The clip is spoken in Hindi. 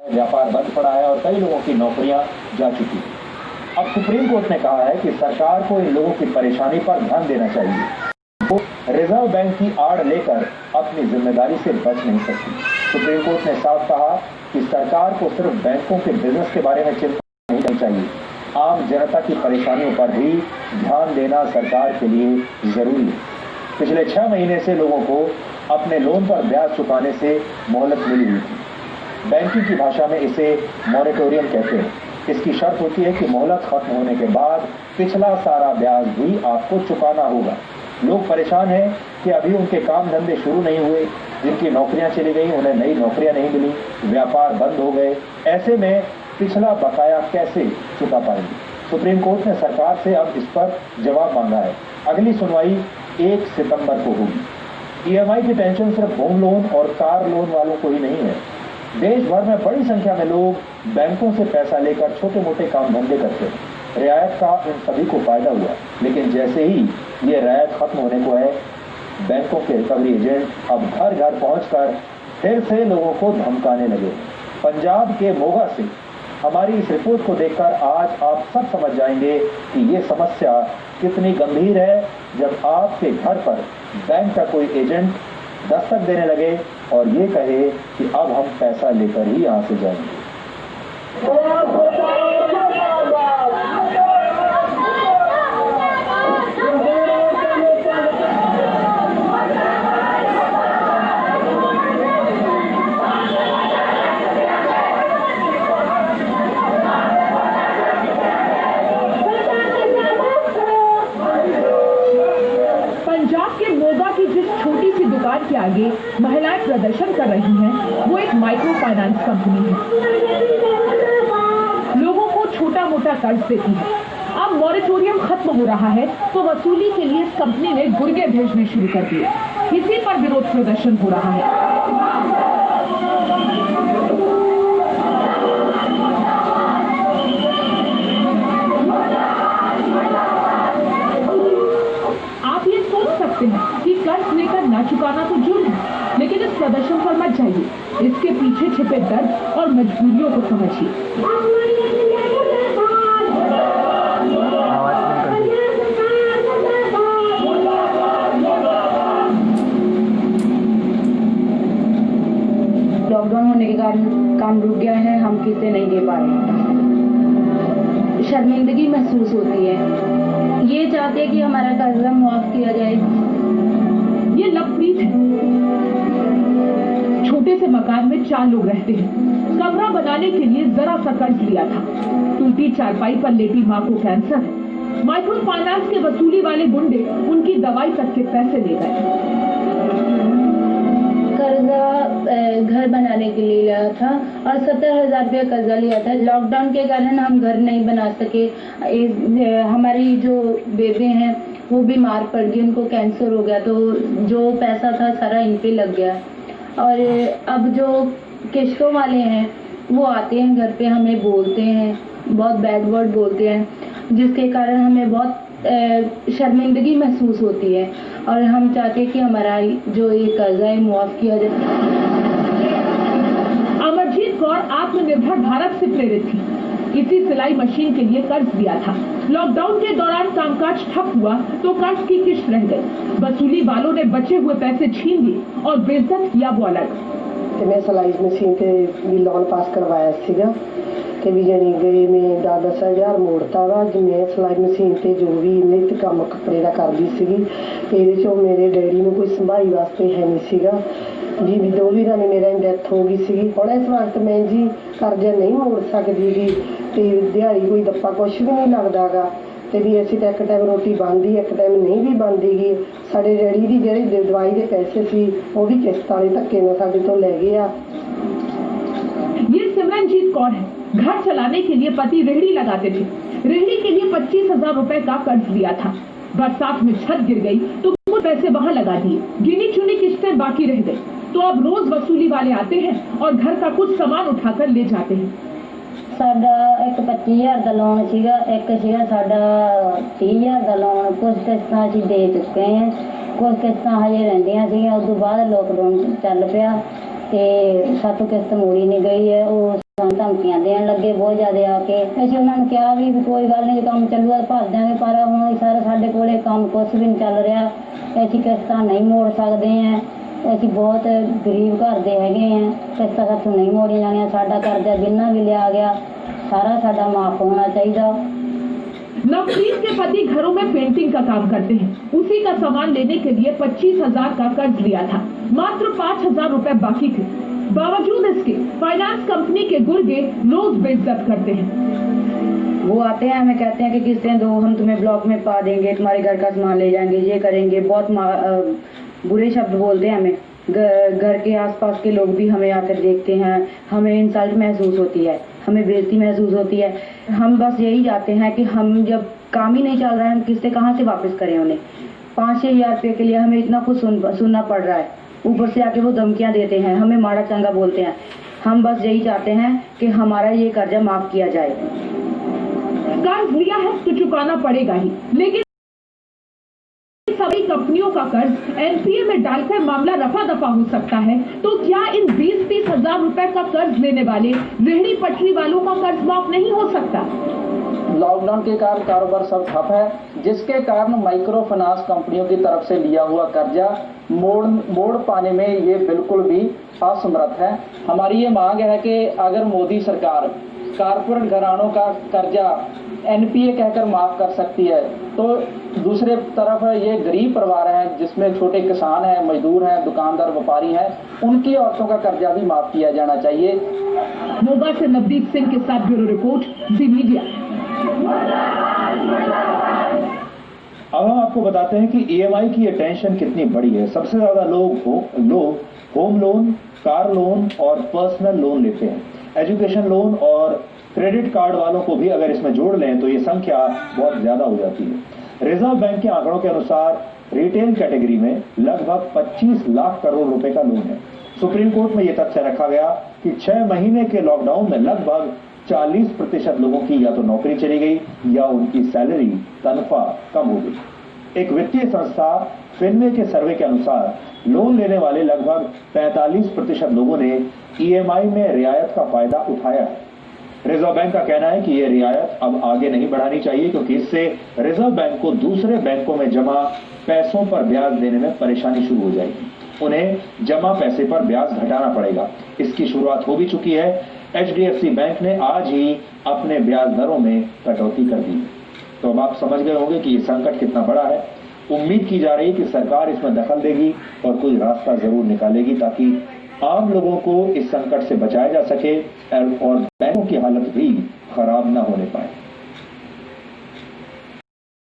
व्यापार बंद पड़ा है और कई लोगों की नौकरियां जा चुकी हैं। अब सुप्रीम कोर्ट ने कहा है कि सरकार को इन लोगों की परेशानी पर ध्यान देना चाहिए। वो रिजर्व बैंक की आड़ लेकर अपनी जिम्मेदारी से बच नहीं सकती। सुप्रीम कोर्ट ने साफ कहा कि सरकार को सिर्फ बैंकों के बिजनेस के बारे में चिंता नहीं करनी चाहिए, आम जनता की परेशानियों पर भी ध्यान देना सरकार के लिए जरूरी है। पिछले 6 महीने से लोगों को अपने लोन पर ब्याज चुकाने से मोहलत मिली हुई थी। बैंकिंग की भाषा में इसे मॉरेटोरियम कहते हैं। इसकी शर्त होती है कि मोहलत खत्म होने के बाद पिछला सारा ब्याज भी आपको चुकाना होगा। लोग परेशान हैं कि अभी उनके काम धंधे शुरू नहीं हुए, जिनकी नौकरियां चली गई उन्हें नई नौकरियां नहीं मिली, व्यापार बंद हो गए। ऐसे में पिछला बकाया कैसे चुका पाएंगे? सुप्रीम कोर्ट ने सरकार से अब इस पर जवाब मांगा है। अगली सुनवाई 1 सितंबर को होगी। ईएमआई की टेंशन सिर्फ होम लोन और कार लोन वालों को ही नहीं है। देश भर में बड़ी संख्या में लोग बैंकों से पैसा लेकर छोटे मोटे काम धंधे करते हैं। रियायत का इन सभी को फायदा हुआ, लेकिन जैसे ही ये रियायत खत्म होने को है, बैंकों के रिकवरी एजेंट अब घर घर पहुंचकर फिर से लोगों को धमकाने लगे। पंजाब के मोगा से हमारी इस रिपोर्ट को देखकर आज आप सब समझ जाएंगे कि ये समस्या कितनी गंभीर है, जब आपके घर पर बैंक का कोई एजेंट दस्तक देने लगे और ये कहे कि अब हम पैसा लेकर ही यहां से जाएंगे। पंजाब के मोगा की जिस छोटी सी दुकान के आगे महिलाएं प्रदर्शन कर रही हैं, वो एक माइक्रो फाइनेंस कंपनी है। लोगों को छोटा मोटा कर्ज देती है। अब मॉरेटोरियम खत्म हो रहा है तो वसूली के लिए इस कंपनी ने गुर्गे भेजने शुरू कर दिए। इसी पर विरोध प्रदर्शन हो रहा है। कि कर्ज लेकर ना चुकाना तो जुर्म है, लेकिन इस प्रदर्शन पर मत जाइए। इसके पीछे छिपे दर्द और मजबूरियों को समझिए। लॉकडाउन होने के कारण काम रुक गया है, हम किसे नहीं दे पा रहे। शर्मिंदगी महसूस होती है। ये चाहते हैं कि हमारा कर्जा माफ किया जाए। ये लवप्रीत है। छोटे से मकान में 4 लोग रहते हैं। कमरा बनाने के लिए जरा सा कर्ज लिया था। टूटी चारपाई पर लेटी माँ को कैंसर है। माइक्रो फाइनेंस के वसूली वाले गुंडे उनकी दवाई तक के पैसे ले गए। कर्जा घर बनाने के लिए लिया था और 70,000 रुपया कर्जा लिया था। लॉकडाउन के कारण हम घर नहीं बना सके। हमारी जो बेबे हैं वो बीमार पड़ गई, उनको कैंसर हो गया, तो जो पैसा था सारा इन पे लग गया। और अब जो किश्तों वाले हैं वो आते हैं घर पे, हमें बोलते हैं, बहुत बैड वर्ड बोलते हैं, जिसके कारण हमें बहुत शर्मिंदगी महसूस होती है और हम चाहते हैं कि हमारा जो ये कर्जा है मुआफ किया जाए। अमरजीत कौर आत्मनिर्भर भारत से प्रेरित थी। इसी सिलाई मशीन के लिए कर्ज दिया था। लॉकडाउन के दौरान कामकाज ठप हुआ तो कर्ज की किश्त रह गई। वसूली वालों ने बचे हुए पैसे छीन लिए और बेइज्जत किया वो अलग। मैं सिलाई मशीन से भी लोन पास करवाया सीगा ਤੇ ਵੀ ਜਾਨੀ ਗਈ ਮੈਂ 10,000 ਮੋੜਤਾ ਵਾ। ਜਿਵੇਂ ਸਿਲਾਈ ਮਸ਼ੀਨ ਤੇ ਜੋ ਵੀ ਨਿੱਤ ਕੰਮ ਕੱਪੜੇ ਦਾ ਕਰਦੀ ਸੀਗੀ, ਤੇ ਇਹਦੇ ਚੋਂ ਮੇਰੇ ਡੈਡੀ ਨੂੰ ਕੋਈ ਸੰਭਾਈ ਵਾਸਤੇ ਹੈ ਨਹੀਂ ਸੀਗਾ ਜੀ। ਵੀ 2 ਵੀਰਾਂ ਨੇ ਮੇਰਾ ਡੈਥ ਹੋ ਗਈ ਸੀਗੀ। ਹੁਣ ਇਸ ਵਕਤ ਮੈਂ ਜੀ ਕਰਜ਼ਾ ਨਹੀਂ ਮੋੜ ਸਕਦੀ ਗੀ, ਤੇ ਦਿਹਾੜੀ ਕੋਈ ਦੱਪਾ ਕੁਛ ਵੀ ਨਹੀਂ ਲੱਗਦਾਗਾ। ਤੇ ਵੀ ਅਸੀਂ ਤਾਂ ਇੱਕ ਟਾਈਮ ਰੋਟੀ ਬਣਦੀ, ਇੱਕ ਟਾਈਮ ਨਹੀਂ ਵੀ ਬਣਦੀ ਗੀ। ਸਾਡੇ ਡੈਡੀ ਦੀ ਜਿਹੜੀ ਦਵਾਈ ਦੇ ਪੈਸੇ ਸੀ ਉਹ ਵੀ ਕਿਸ਼ਤ ਵਾਲੇ ਧੱਕੇ ਨਾਲ ਸਾਡੇ ਤੋਂ ਲੈ गए ਆ। ये सिमरनजीत कौर है। घर चलाने के लिए पति रेहड़ी लगाते थे। रेहड़ी के लिए 25,000 रुपए का कर्ज लिया था। बरसात में छत गिर गई तो कुछ पैसे वहां लगा दिए। गिनी चुनी किस्तें बाकी रह गई तो अब रोज वसूली वाले आते हैं और घर का कुछ सामान उठाकर ले जाते हैं। साडा एक 25,000 का लोन सीगा, एक सीगा साडा 30,000 का लोन। कुछ किस्तां असीं दे चुके हैं, कुछ किस्तां हजे रहिंदियां सीगियां। उस तो बाद लॉकडाउन चल पिया ते सातों किस्त मोड़ी नहीं गई है। ਧਮਕੀਆਂ ਦੇਣ ਲੱਗੇ ਬਹੁਤ ਜ਼ਿਆਦਾ ਆ ਕੇ। ਅਸੀਂ ਉਹਨਾਂ ਨੂੰ ਕਿਹਾ ਵੀ ਕੋਈ ਗੱਲ ਨਹੀਂ, ਕੰਮ ਚੱਲੂਗਾ ਭਰ ਦਿਆਂਗੇ, ਪਰ ਹੁਣ ਸਾਰਾ ਸਾਡੇ ਕੋਲੇ ਕੰਮ ਕੁਛ ਵੀ ਨਹੀਂ ਚੱਲ ਰਿਹਾ। ਅਸੀਂ ਕਿਸ਼ਤਾਂ ਨਹੀਂ ਮੋੜ ਸਕਦੇ ਹਾਂ, ਅਸੀਂ ਬਹੁਤ ਗਰੀਬ ਘਰ ਦੇ ਹੈਗੇ ਹਾਂ, ਕਿਸ਼ਤਾਂ ਸਾਥੋਂ ਨਹੀਂ ਮੋੜੀਆਂ ਜਾਣੀਆਂ। ਸਾਡਾ ਕਰਜ਼ਾ ਜਿੰਨਾ ਵੀ ਲਿਆ ਗਿਆ सारा साडा माफ होना चाहिए। नवप्रीत के पति घरों में पेंटिंग का काम करते हैं। उसी का सामान लेने के लिए 25,000 का कर्ज लिया था, मात्र 5,000 रुपए बाकी थे। बावजूद इसके फाइनेंस कंपनी के गुर्गे रोज बेइज्जत करते हैं। वो आते हैं, हमें कहते हैं कि किस्तें दो, हम तुम्हें ब्लॉक में पा देंगे, तुम्हारे घर का सामान ले जाएंगे, ये करेंगे। बहुत बुरे शब्द बोलते हैं हमें। घर के आसपास के लोग भी हमें आकर देखते हैं, हमें इंसल्ट महसूस होती है, हमें बेइज्जती महसूस होती है। हम बस यही चाहते हैं कि हम जब काम ही नहीं चल रहा है, हम किस्तें कहाँ से वापस करें उन्हें। 5-6 हज़ार रुपये के लिए हमें इतना कुछ सुनना पड़ रहा है। ऊपर से आके वो धमकियाँ देते हैं, हमें माड़ा चंगा बोलते हैं। हम बस यही चाहते हैं कि हमारा ये कर्जा माफ किया जाए। कर्ज लिया है तो चुकाना पड़ेगा ही, लेकिन सभी कंपनियों का कर्ज एनपीए में डालकर मामला रफा दफा हो सकता है। तो क्या इन 20-30 हजार रुपए का कर्ज लेने वाले रेहड़ी पटरी वालों का कर्ज माफ नहीं हो सकता? लॉकडाउन के कारण कारोबार सब ठप है, जिसके कारण माइक्रो फाइनेंस कंपनियों की तरफ से लिया हुआ कर्जा मोड़ पाने में ये बिल्कुल भी असमर्थ है। हमारी ये मांग है कि अगर मोदी सरकार कारपोरेट घरानों का कर्जा एनपीए कहकर माफ कर सकती है, तो दूसरे तरफ ये गरीब परिवार हैं जिसमें छोटे किसान हैं, मजदूर हैं, दुकानदार, व्यापारी हैं, उनकी औरतों का कर्जा भी माफ किया जाना चाहिए। मोगा से नवदीप सिंह के साथ ब्यूरो रिपोर्ट, जी मीडिया। अब हम आपको बताते हैं कि ईएमआई की ये टेंशन कितनी बड़ी है। सबसे ज्यादा लोग होम लोन, कार लोन और पर्सनल लोन लेते हैं। एजुकेशन लोन और क्रेडिट कार्ड वालों को भी अगर इसमें जोड़ लें तो ये संख्या बहुत ज्यादा हो जाती है। रिजर्व बैंक के आंकड़ों के अनुसार रिटेल कैटेगरी में लगभग 25 लाख करोड़ रुपए का लोन है। सुप्रीम कोर्ट में यह तथ्य रखा गया कि 6 महीने के लॉकडाउन में लगभग 40% लोगों की या तो नौकरी चली गई या उनकी सैलरी तनख्वाह कम हो गई। एक वित्तीय संस्था फिनवे के सर्वे के अनुसार लोन लेने वाले लगभग 45% लोगों ने ईएमआई में रियायत का फायदा उठाया है। रिजर्व बैंक का कहना है कि यह रियायत अब आगे नहीं बढ़ानी चाहिए, क्योंकि इससे रिजर्व बैंक को दूसरे बैंकों में जमा पैसों पर ब्याज देने में परेशानी शुरू हो जाएगी। उन्हें जमा पैसे पर ब्याज घटाना पड़ेगा। इसकी शुरुआत हो भी चुकी है। एचडीएफसी बैंक ने आज ही अपने ब्याज दरों में कटौती कर दी। तो अब आप समझ गए होंगे कि ये संकट कितना बड़ा है। उम्मीद की जा रही है कि सरकार इसमें दखल देगी और कोई रास्ता जरूर निकालेगी, ताकि आम लोगों को इस संकट से बचाया जा सके और बैंकों की हालत भी खराब न होने पाए।